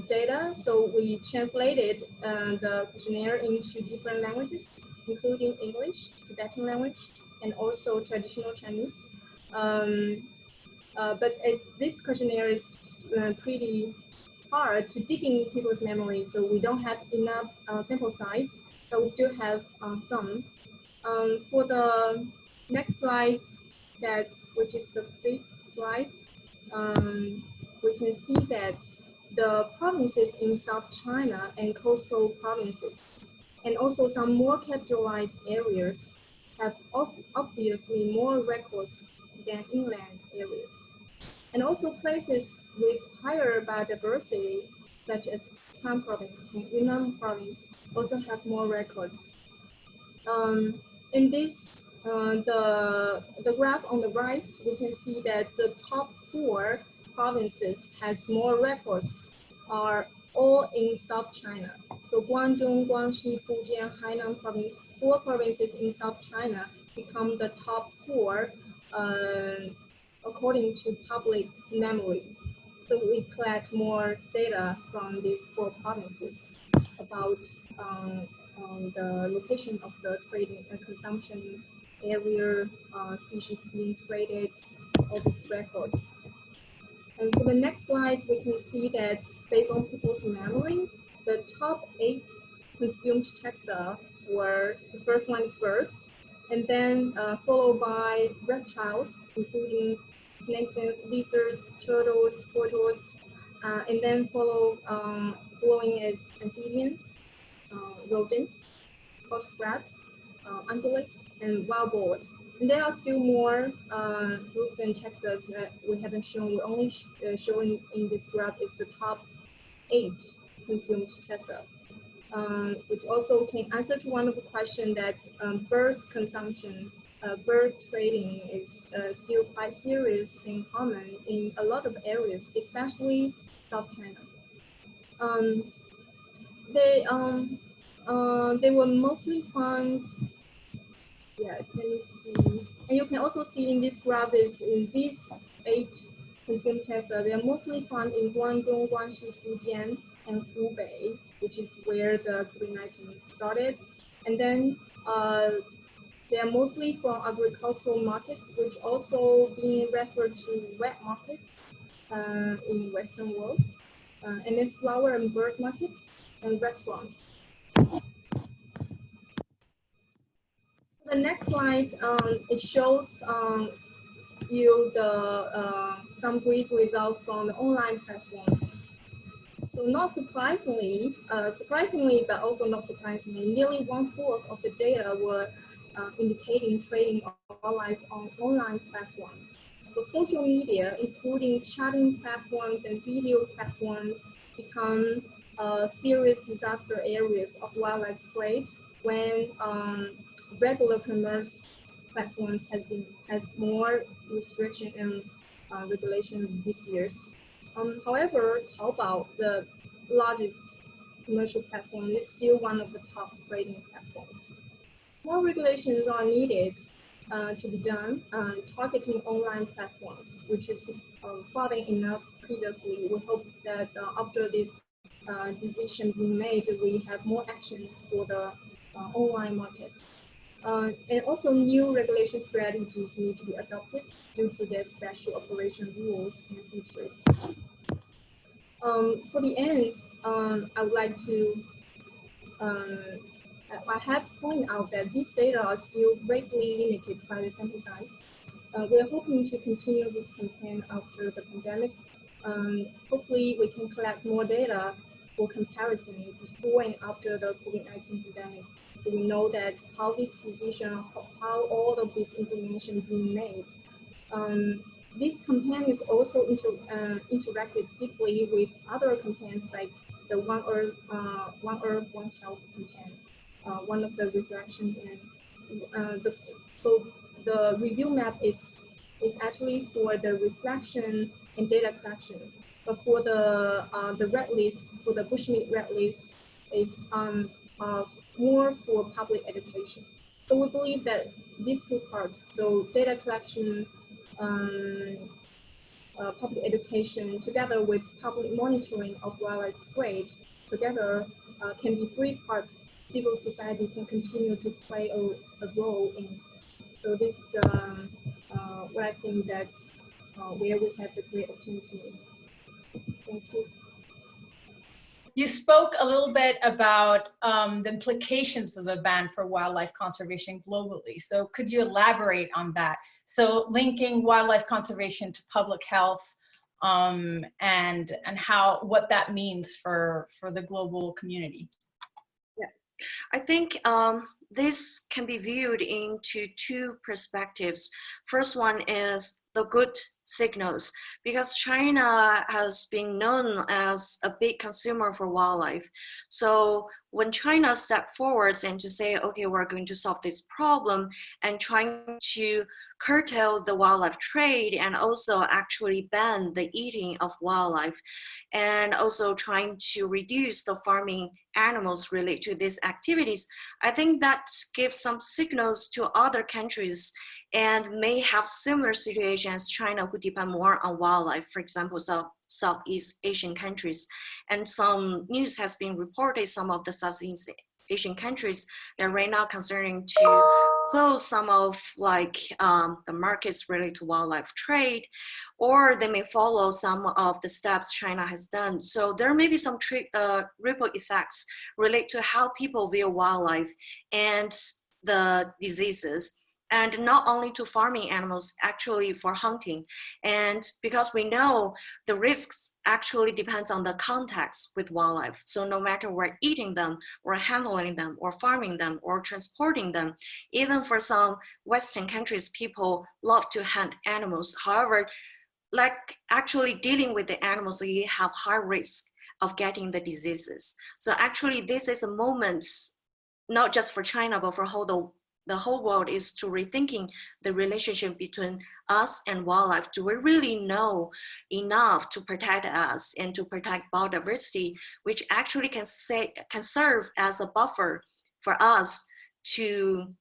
data. So we translated the questionnaire into different languages, including English, Tibetan language, and also traditional Chinese. But this questionnaire is pretty hard to dig in people's memory, so we don't have enough sample size, but we still have some. For the next slide, which is the 5th slide, we can see that the provinces in South China and coastal provinces, and also some more capitalized areas, have obviously more records than inland areas. And also places with higher biodiversity, such as Sichuan province and Yunnan province, also have more records. In this, the graph on the right, we can see that the top 4 provinces has more records are all in South China. So Guangdong, Guanxi, Fujian, Hainan province, 4 provinces in South China become the top 4 according to public's memory. So we collect more data from these 4 provinces about the location of the trading and consumption area, species being traded, all these records. And for the next slide, we can see that based on people's memory, the top 8 consumed taxa were, the first one is birds, and then followed by reptiles, including snakes and lizards, turtles, tortoises, and then following is amphibians, rodents, bush crabs, ungulates, and wild boar. And there are still more groups and taxas that we haven't shown. We're only showing in this graph is the top 8 consumed taxa. It also can answer to one of the questions that bird consumption, bird trading is still quite serious and common in a lot of areas, especially South China. They were mostly found. Yeah, let me see. And you can also see in this graph is in these 8 consumed taxa, they are mostly found in Guangdong, Guanxi, Fujian, and Hubei, which is where the COVID-19 started. And then they are mostly from agricultural markets, which also being referred to wet markets in Western world, and then flower and bird markets and restaurants. The next slide, it shows you the some brief results from the online platform. So not surprisingly, but also not surprisingly, nearly 1/4 of the data were indicating trading of wildlife on online platforms. So social media, including chatting platforms and video platforms, become serious disaster areas of wildlife trade when regular commerce platforms has more restriction and regulation these years. However, Taobao, the largest commercial platform, is still one of the top trading platforms. More regulations are needed to be done targeting online platforms, which is far enough previously. We hope that after this decision being made, we have more actions for the online markets. And also new regulation strategies need to be adopted due to their special operation rules and features. For the end, I would like to, I have to point out that these data are still greatly limited by the sample size. We're hoping to continue this campaign after the pandemic. Hopefully we can collect more data for comparison before and after the COVID-19 pandemic. So we know that how this decision, how all of this information being made. This campaign is also interacted deeply with other campaigns like the One Earth, One Health campaign, one of the reflection and so the review map is actually for the reflection and data collection, but for the red list, for the bushmeat red list, is more for public education. So we believe that these two parts, so data collection, public education, together with public monitoring of wildlife trade, together can be 3 parts civil society can continue to play a role in. So this is what I think that where we have the great opportunity. Thank you. You spoke a little bit about the implications of the ban for wildlife conservation globally. So could you elaborate on that? So linking wildlife conservation to public health and what that means for the global community. Yeah, I think this can be viewed into 2 perspectives. First one is the good signals, because China has been known as a big consumer for wildlife. So when China stepped forward and to say, okay, we're going to solve this problem and trying to curtail the wildlife trade and also actually ban the eating of wildlife and also trying to reduce the farming animals related to these activities, I think that gives some signals to other countries and may have similar situations as China, who people depend more on wildlife, for example, Southeast Asian countries. And some news has been reported, some of the Southeast Asian countries, they're right now considering to close some of the markets related to wildlife trade, or they may follow some of the steps China has done. So there may be some ripple effects related to how people view wildlife and the diseases. And not only to farming animals, actually for hunting. And because we know the risks actually depends on the context with wildlife. So no matter we're eating them or handling them or farming them or transporting them, even for some Western countries, people love to hunt animals. However, like actually dealing with the animals, you have high risk of getting the diseases. So actually this is a moment, not just for China, but for the whole world, is to rethinking the relationship between us and wildlife. Do we really know enough to protect us and to protect biodiversity, which actually can serve as a buffer for us to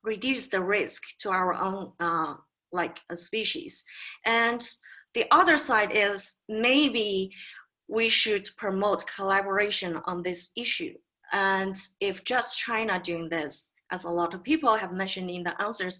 reduce the risk to our own a species. And the other side is maybe we should promote collaboration on this issue. And if just China doing this, as a lot of people have mentioned in the answers,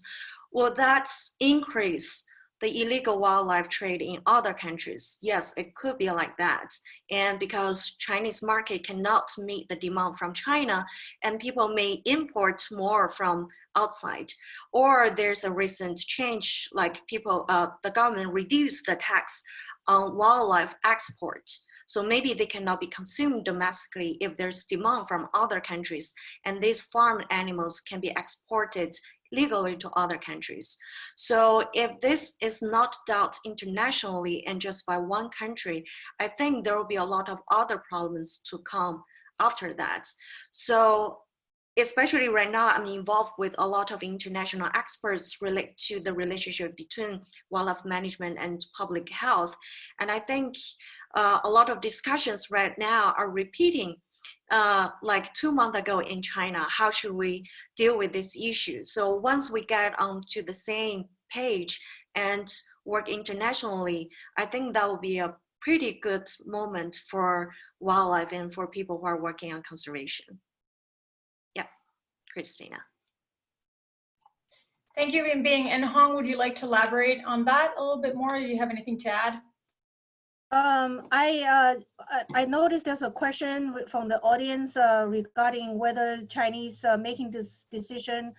will that increase the illegal wildlife trade in other countries? Yes, it could be like that. And because Chinese market cannot meet the demand from China, and people may import more from outside. Or there's a recent change, like the government reduced the tax on wildlife export. So maybe they cannot be consumed domestically if there's demand from other countries, and these farmed animals can be exported legally to other countries. So if this is not dealt internationally and just by one country, I think there will be a lot of other problems to come after that. So especially right now, I'm involved with a lot of international experts related to the relationship between wildlife management and public health. And I think a lot of discussions right now are repeating like 2 months ago in China, how should we deal with this issue? So once we get onto the same page and work internationally, I think that will be a pretty good moment for wildlife and for people who are working on conservation. Yeah, Christina. Thank you, Binbin. And Hong, would you like to elaborate on that a little bit more? Do you have anything to add? I noticed there's a question from the audience regarding whether Chinese making this decision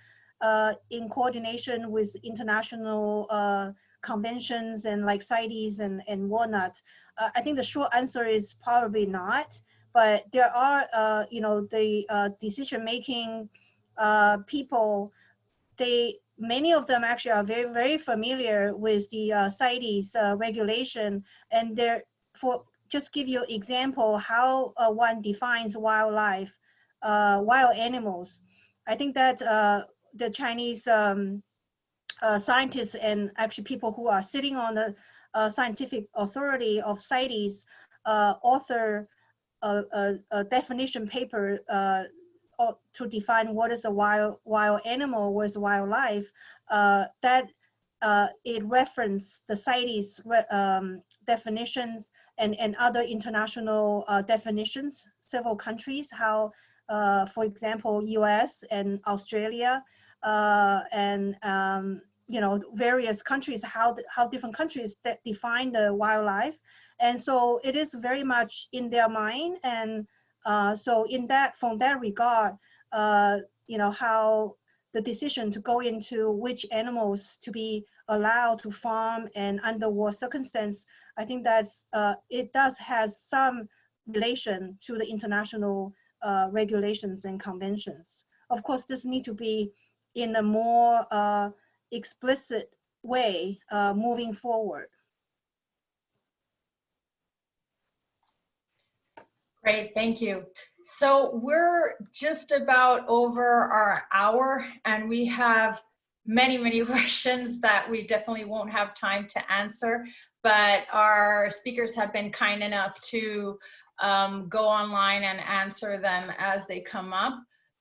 in coordination with international conventions and like CITES and whatnot. I think the short answer is probably not, but there are, the decision-making people, many of them actually are very, very familiar with the CITES regulation, and just give you example how one defines wildlife, wild animals. I think that the Chinese scientists and actually people who are sitting on the scientific authority of CITES author a definition paper to define what is a wild animal, what is wildlife, that it referenced the CITES definitions and other international definitions, several countries, how, for example, US and Australia and various countries, how different countries that define the wildlife. And so it is very much in their mind. And so from that regard, how the decision to go into which animals to be allowed to farm and under what circumstance, I think that's, it does have some relation to the international regulations and conventions. Of course, this need to be in a more explicit way moving forward. Great, thank you. So we're just about over our hour, and we have many, many questions that we definitely won't have time to answer, but our speakers have been kind enough to go online and answer them as they come up.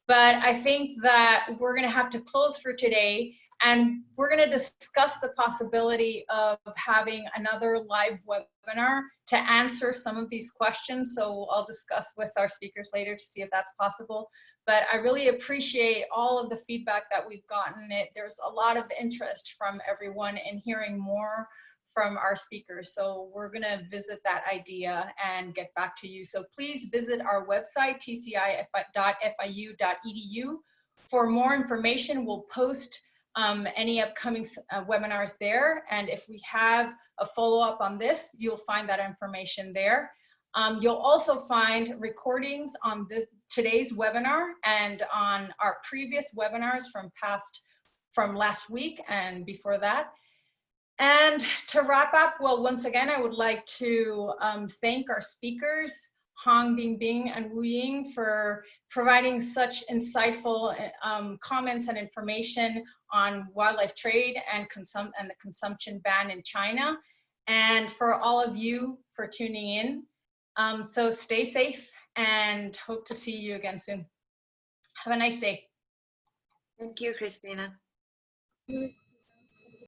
But I think that we're gonna have to close for today, And we're going to discuss the possibility of having another live webinar to answer some of these questions. So I'll discuss with our speakers later to see if that's possible. But I really appreciate all of the feedback that we've gotten. There's a lot of interest from everyone in hearing more from our speakers. So we're going to visit that idea and get back to you. So please visit our website, tci.fiu.edu. For more information, we'll post any upcoming webinars there. And if we have a follow-up on this, you'll find that information there. You'll also find recordings on today's webinar and on our previous webinars from last week and before that. And to wrap up, well, once again, I would like to thank our speakers, Binbin and Wuying, for providing such insightful comments and information on wildlife trade and the consumption ban in China, and for all of you for tuning in. So stay safe and hope to see you again soon. Have a nice day. Thank you, Christina.